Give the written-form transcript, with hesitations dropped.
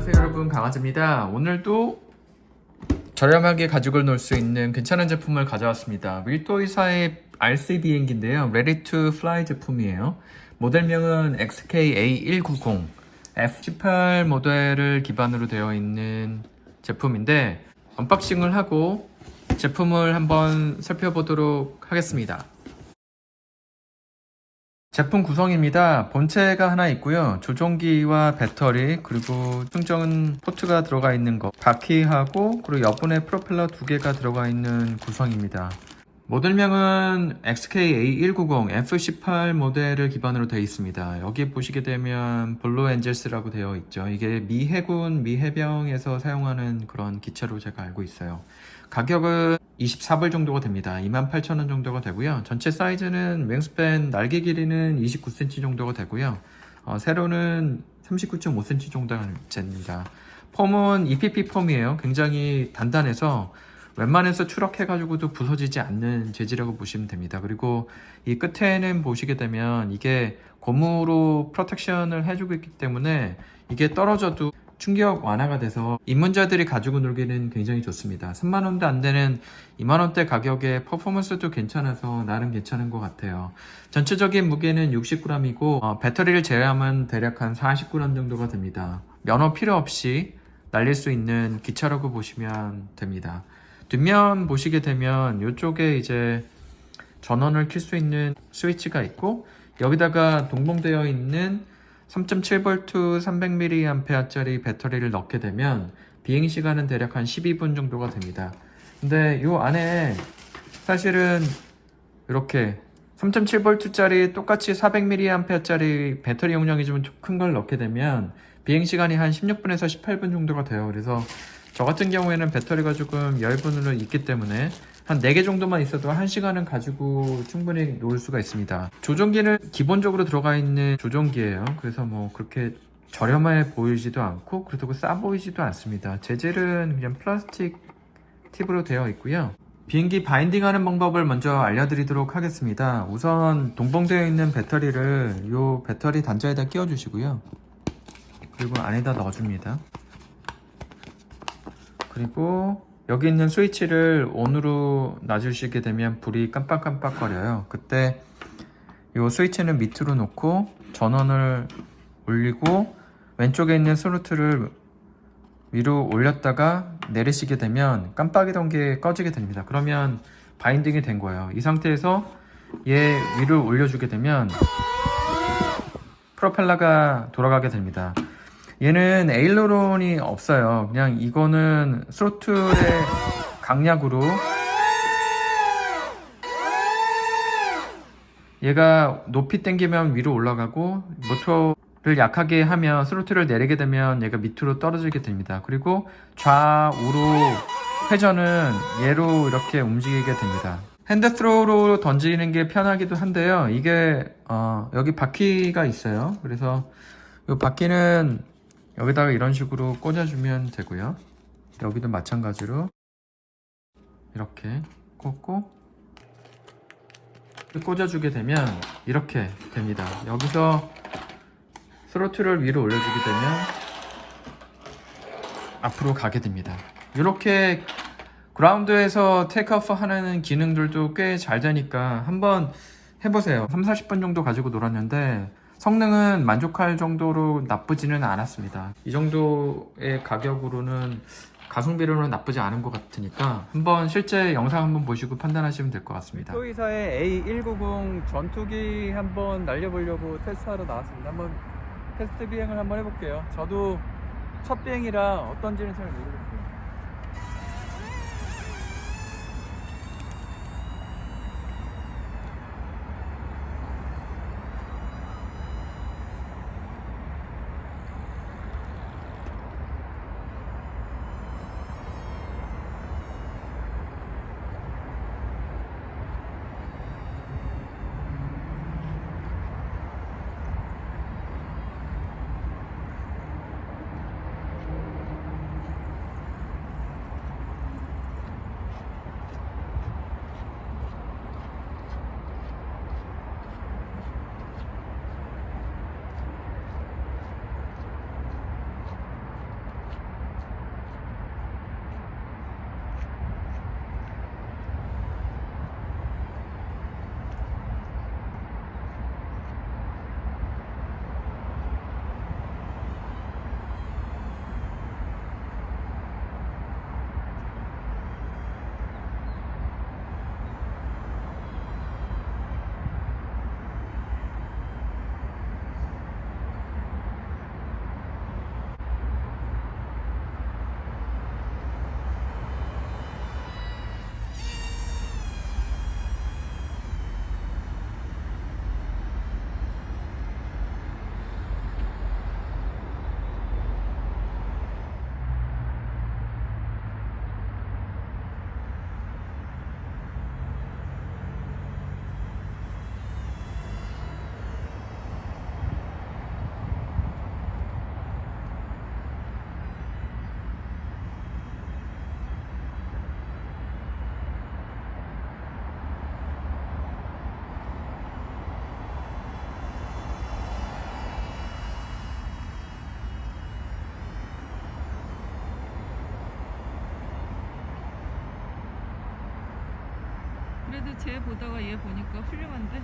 안녕하세요 여러분, 강아지입니다. 오늘도 저렴하게 가죽을 놓을 수 있는 괜찮은 제품을 가져왔습니다. 밀도이사의 RC 비행기인데요, Ready to Fly 제품이에요. 모델명은 XK-A190 F18 모델을 기반으로 되어 있는 제품인데, 언박싱을 하고 제품을 한번 살펴보도록 하겠습니다. 제품 구성입니다. 본체가 하나 있고요, 조종기와 배터리, 그리고 충전 포트가 들어가 있는 거, 바퀴하고 그리고 여분의 프로펠러 2개가 들어가 있는 구성입니다. 모델명은 XK-A190 F18 모델을 기반으로 되어 있습니다. 여기 보시게 되면 블루 엔젤스라고 되어 있죠. 이게 미 해군, 미 해병에서 사용하는 그런 기체로 제가 알고 있어요. 가격은 24불 정도가 됩니다. 28,000원 정도가 되고요. 전체 사이즈는 윙스팬 날개 길이는 29cm 정도가 되고요. 세로는 39.5cm 정도가 됩니다. 폼은 EPP 폼이에요. 굉장히 단단해서 웬만해서 추락해가지고도 부서지지 않는 재질이라고 보시면 됩니다. 그리고 이 끝에는 보시게 되면 이게 고무로 프로텍션을 해주고 있기 때문에 이게 떨어져도 충격 완화가 돼서 입문자들이 가지고 놀기는 굉장히 좋습니다. 3만원도 안 되는 2만원대 가격에 퍼포먼스도 괜찮아서 나름 괜찮은 것 같아요. 전체적인 무게는 60g이고 배터리를 제외하면 대략 한 40g 정도가 됩니다. 면허 필요 없이 날릴 수 있는 기차라고 보시면 됩니다. 뒷면 보시게 되면 이쪽에 이제 전원을 켤 수 있는 스위치가 있고, 여기다가 동봉되어 있는 3.7V 300mAh짜리 배터리를 넣게 되면 비행시간은 대략 한 12분 정도가 됩니다. 근데 이 안에 사실은 이렇게 3.7V짜리 똑같이 400mAh짜리 배터리 용량이 좀 큰 걸 넣게 되면 비행시간이 한 16분에서 18분 정도가 돼요. 그래서 저 같은 경우에는 배터리가 조금 여유분으로 있기 때문에 한 4개 정도만 있어도 1시간은 가지고 충분히 놓을 수가 있습니다. 조종기는 기본적으로 들어가 있는 조종기예요. 그래서 뭐 그렇게 저렴해 보이지도 않고 그렇다고 싸 보이지도 않습니다. 재질은 그냥 플라스틱 팁으로 되어 있고요. 비행기 바인딩하는 방법을 먼저 알려드리도록 하겠습니다. 우선 동봉되어 있는 배터리를 이 배터리 단자에다 끼워 주시고요. 그리고 안에다 넣어줍니다. 그리고 여기 있는 스위치를 ON으로 놔주시게 되면 불이 깜빡깜빡 거려요. 그때 이 스위치는 밑으로 놓고 전원을 올리고 왼쪽에 있는 스로틀을 위로 올렸다가 내리시게 되면 깜빡이던 게 꺼지게 됩니다. 그러면 바인딩이 된 거예요. 이 상태에서 얘 위로 올려주게 되면 프로펠러가 돌아가게 됩니다. 얘는 에일로론이 없어요. 그냥 이거는 스로틀의 강약으로 얘가 높이 당기면 위로 올라가고, 모터를 약하게 하면 스로틀을 내리게 되면 얘가 밑으로 떨어지게 됩니다. 그리고 좌우로 회전은 얘로 이렇게 움직이게 됩니다. 핸드 스로우로 던지는 게 편하기도 한데요. 이게 여기 바퀴가 있어요. 그래서 이 바퀴는 여기다가 이런 식으로 꽂아주면 되고요. 여기도 마찬가지로 이렇게 꽂고 꽂아주게 되면 이렇게 됩니다. 여기서 스로틀을 위로 올려주게 되면 앞으로 가게 됩니다. 이렇게 그라운드에서 테이크오프 하는 기능들도 꽤 잘 되니까 한번 해보세요. 30-40분 정도 가지고 놀았는데 성능은 만족할 정도로 나쁘지는 않았습니다. 이 정도의 가격으로는 가성비로는 나쁘지 않은 것 같으니까 한번 실제 영상 한번 보시고 판단하시면 될 것 같습니다. 밀도이사의 A190 전투기 한번 날려보려고 테스트하러 나왔습니다. 한번 테스트 비행을 한번 해볼게요. 저도 첫 비행이라 어떤지는 잘 모르겠어요. 그래도 쟤 보다가 얘 보니까 훌륭한데?